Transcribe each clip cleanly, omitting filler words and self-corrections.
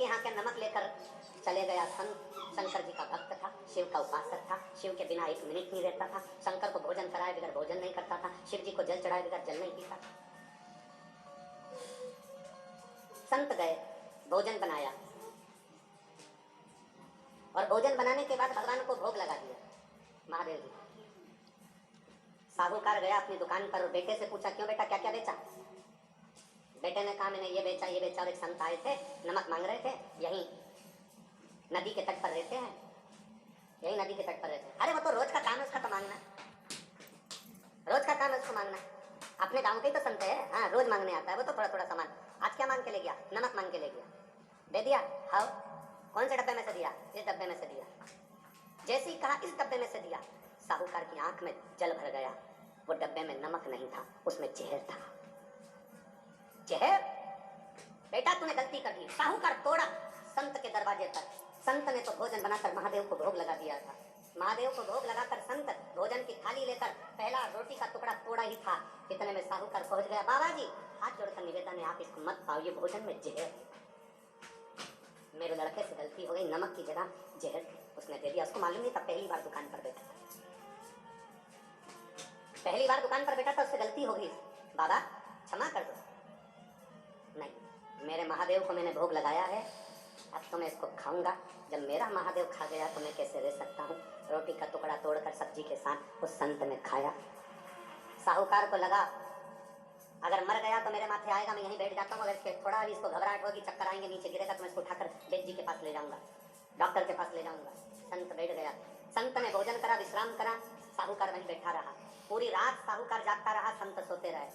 यहाँ के नमक लेकर चले गया संत। शंकर जी का भक्त था, शिव का उपासक था, शिव के बिना एक मिनट नहीं रहता था, शंकर को भोजन कराए बगैर भोजन नहीं करता था, शिव जी को जल चढ़ाए बगैर जल नहीं पीता। संत गए, भोजन बनाया और भोजन बनाने के बाद भगवान को भोग लगा दिया महादेव जी। साहूकार गया अपनी दुकान पर और बेटे से पूछा, क्यों बेटा, क्या क्या बेचा? बेटे ने कहा, मैंने ये बेचा ये बेचा। और एक संत आए थे, नमक मांग रहे थे, यहीं नदी के तट पर रहते हैं, यही नदी के तट पर रहते हैं। अरे वो तो रोज का काम है उसका, तो मांगना, रोज का काम है उसको मांगना। अपने गांव के ही तो संत है, हाँ, रोज मांगने आता है वो तो थोड़ा थोड़ा सामान। आज क्या मांग के ले गया? नमक मांग के ले गया, दे दिया। हाँ, कौन से डब्बे में से दिया? इस डब्बे में से दिया। जैसे ही कहा इस डब्बे में से दिया, साहूकार की आंख में जल भर गया। वो डब्बे में नमक नहीं था, उसमें जहर था। जहर? बेटा तूने गलती कर दी। साहूकार तोड़ा संत के दरवाजे पर। संत ने तो भोजन बनाकर महादेव को भोग लगा दिया था। महादेव को भोग लगाकर संत भोजन की थाली लेकर पहला रोटी का टुकड़ा तोड़ा ही था, इतने में साहूकार पहुंच गया। बाबा जी, हाथ जोड़कर निवेदन है, आप इसको मत पाओ, ये भोजन में जहर है। मेरे लड़के से गलती हो गई, नमक की जगह जहर उसने दे दिया। उसको मालूम नहीं था, पहली बार दुकान पर बैठा था, पहली बार दुकान पर बैठा था, उससे गलती हो गई। बाबा क्षमा कर दो। नहीं, मेरे महादेव को मैंने भोग लगाया है, अब तो मैं इसको खाऊंगा। जब मेरा महादेव खा गया तो मैं कैसे रह सकता हूँ? रोटी का टुकड़ा तोड़कर सब्जी के साथ उस संत ने खाया। साहूकार को लगा अगर मर गया तो मेरे माथे आएगा, मैं यहीं बैठ जाता हूँ। अगर थोड़ा भी इसको घबराहट होगी, चक्कर आएंगे, नीचे गिरेगा, तो मैं इसको उठाकर वैद्य जी के पास ले जाऊंगा, डॉक्टर के पास ले जाऊंगा। संत बैठ गया, संत ने भोजन करा, विश्राम करा, साहूकार वहीं बैठा रहा। पूरी रात साहूकार जागता रहा, संत सोते रहे।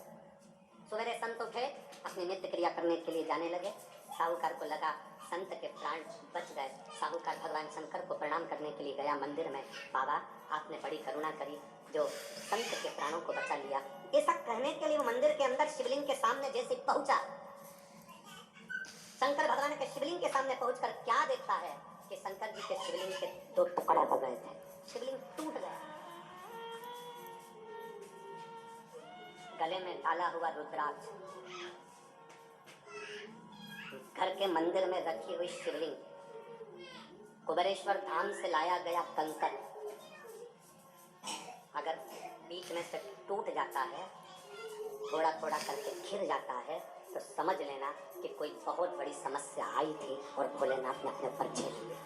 सवेरे संत उठे, अपनी नित्य क्रिया करने के लिए जाने लगे। साहूकार को लगा संत के प्राण बच गए। साहूकार भगवान शंकर को प्रणाम करने के लिए गया मंदिर में। बाबा, आपने बड़ी करुणा करी, जो संत के प्राणों को बचा लिया। ऐसा कहने के लिए वो मंदिर के अंदर शिवलिंग के सामने जैसे पहुंचा, शंकर भगवान के शिवलिंग के सामने पहुंचकर क्या देखता है कि शंकर जी के शिवलिंग के दो टुकड़े हो गए थे, शिवलिंग टूट गया। गले में डाला हुआ रुद्राक्ष, घर के मंदिर में रखी हुई शिवलिंग, कुबेरेश्वर धाम से लाया गया कंकर, अगर बीच में से टूट जाता है, थोड़ा थोड़ा करके घिर जाता है, तो समझ लेना कि कोई बहुत बड़ी समस्या आई थी और भोलेनाथ ने अपने ऊपर झेल लिया।